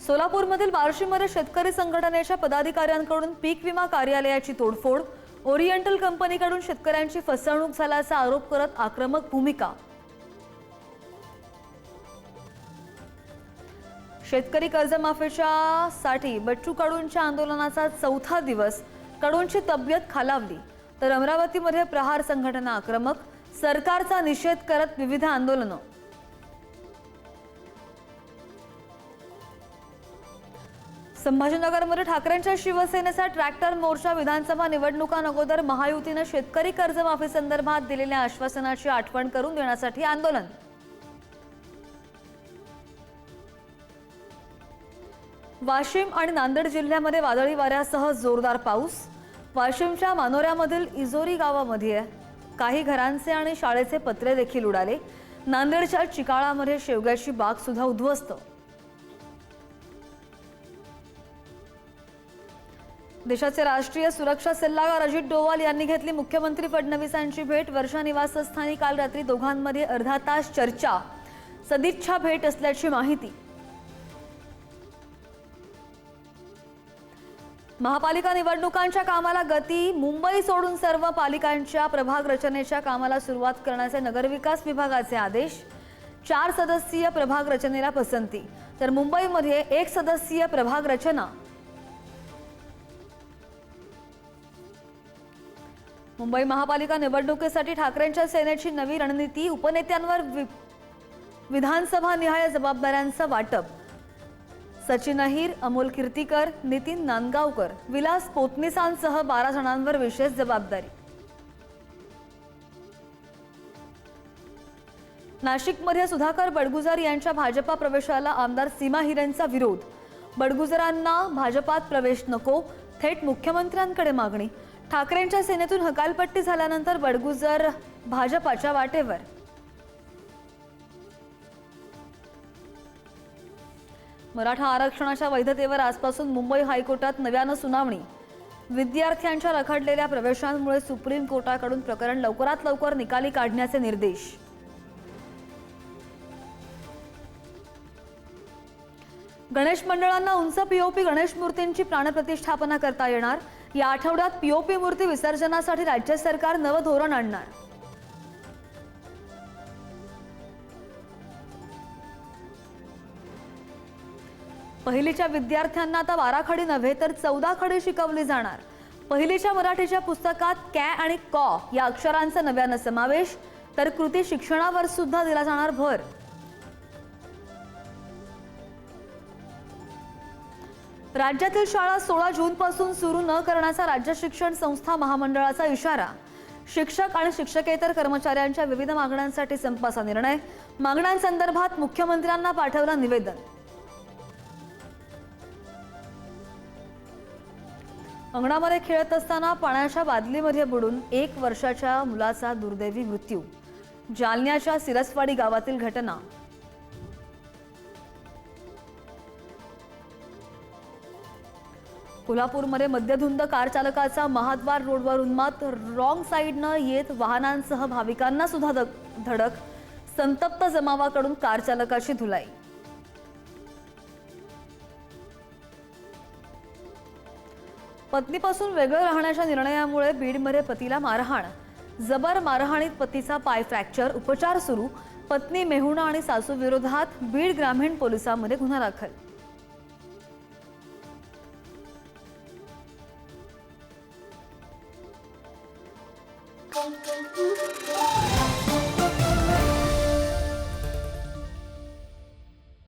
सोलापूरमधील बार्शीमध्ये शेतकरी संघटनेच्या पदाधिकाऱ्यांकडून पीक विमा कार्यालयाची तोडफोड, ओरिएंटल कंपनीकडून शेतकऱ्यांची फसवणूक झाल्याचा आरोप करत आक्रमक भूमिका। शेतकरी कर्जमाफीच्या साठी बच्चू कडूंच्या आंदोलनाचा चौथा दिवस, कडूंची तब्येत खालावली तर अमरावतीमध्ये प्रहार संघटना आक्रमक, सरकारचा निषेध करत विविध आंदोलनं। संभाजीनगरमध्ये ठाकरेंच्या शिवसेनेचा ट्रॅक्टर मोर्चा, विधानसभा निवडणुकांअगोदर महायुतीने शेतकरी कर्जमाफी संदर्भात दिलेल्या आश्वासनाची आठवण करून देण्यासाठी आंदोलन। वाशिम आणि नांदेड जिल्ह्यामध्ये वादळी वाऱ्यासह जोरदार पाऊस। वाशिमच्या मानोऱ्यामधील इजोरी गावामध्ये काही घरांचे आणि शाळेचे पत्रे देखील उडाले। नांदेडच्या चिकाळामध्ये शेवग्याची बाग सुद्धा उद्ध्वस्त। देशाचे राष्ट्रीय सुरक्षा सल्लागार अजित डोवाल यांनी घेतली मुख्यमंत्री फडणवीसांची भेट। वर्षा निवासस्थानी काल रात्री दोघांमध्ये अर्धा तास चर्चा, सदिच्छा भेट असल्याची माहिती। महापालिका निवडणुकांच्या कामाला गती, मुंबई सोडून सर्व पालिकांच्या प्रभाग रचनेच्या कामाला सुरुवात करण्याचे नगरविकास विभागाचे आदेश। 4 सदस्यीय प्रभाग रचनेला पसंती, तर मुंबईमध्ये 1 सदस्यीय प्रभाग रचना। मुंबई महापालिका निवडणुकीसाठी ठाकरेंच्या सेनेची नवी रणनीती, उपनेत्यांवर विधानसभा निहाय जबाबदाऱ्यांचं वाटप। सचिन अहिर, अमोल कीर्तीकर, नितीन नांदगावकर, विलास पोतनीसांसह 12 जणांवर विशेष जबाबदारी। नाशिकमध्ये सुधाकर बडगुजर यांच्या भाजपा प्रवेशाला आमदार सीमा हिरेंचा विरोध। बडगुजरांना भाजपात प्रवेश नको, थेट मुख्यमंत्र्यांकडे मागणी। ठाकरेंच्या सेनेतून हकालपट्टी झाल्यानंतर बडगुजर भाजपाच्या वाटेवर। मराठा आरक्षणाच्या वैधतेवर आजपासून मुंबई हायकोर्टात नव्यानं सुनावणी। विद्यार्थ्यांच्या रखडलेल्या प्रवेशांमुळे सुप्रीम कोर्टाकडून प्रकरण लवकरात लवकर निकाली काढण्याचे निर्देश। गणेश मंडळांना उंच पीओपी गणेश मूर्तींची प्राणप्रतिष्ठापना करता येणार। या आठवड्यात पीओपी मूर्ती विसर्जनासाठी राज्य सरकार नवं धोरण आणणार। पहिलीच्या विद्यार्थ्यांना आता 12 खडी नव्हे तर 14 खडी शिकवली जाणार। पहिलीच्या मराठीच्या पुस्तकात कॅ आणि कॉ या अक्षरांचा नव्यानं समावेश, तर कृती शिक्षणावर सुद्धा दिला जाणार भर। राज्यातील शाळा 16 जूनपासून सुरू न करण्याचा राज्य शिक्षण संस्था महामंडळाचा इशारा। शिक्षक आणि शिक्षकेतर कर्मचाऱ्यांच्या विविध मागण्यांसाठी संपाचा निर्णय। मागण्यांसंदर्भात मुख्यमंत्र्यांना पाठवलं निवेदन। अंगणामध्ये खेळत असताना पाण्याच्या बादलीमध्ये बुडून 1 वर्षाच्या मुलाचा दुर्दैवी मृत्यू। जालन्याच्या सिरसवाडी गावातील घटना। कोल्हापूरमध्ये मद्यधुंद कार चालकाचा महाद्वार रोडवर उन्माद, रॉंग साईडनं येत वाहनांसह भाविकांना सुद्धा धडक। संतप्त जमावाकडून कार चालकाची धुलाई। पत्नीपासून वेगळं राहण्याच्या निर्णयामुळे बीडमध्ये पतीला मारहाण। जबर मारहाणीत पतीचा पाय फ्रॅक्चर, उपचार सुरू। पत्नी मेहुणा आणि सासू विरोधात बीड ग्रामीण पोलिसांमध्ये गुन्हा दाखल।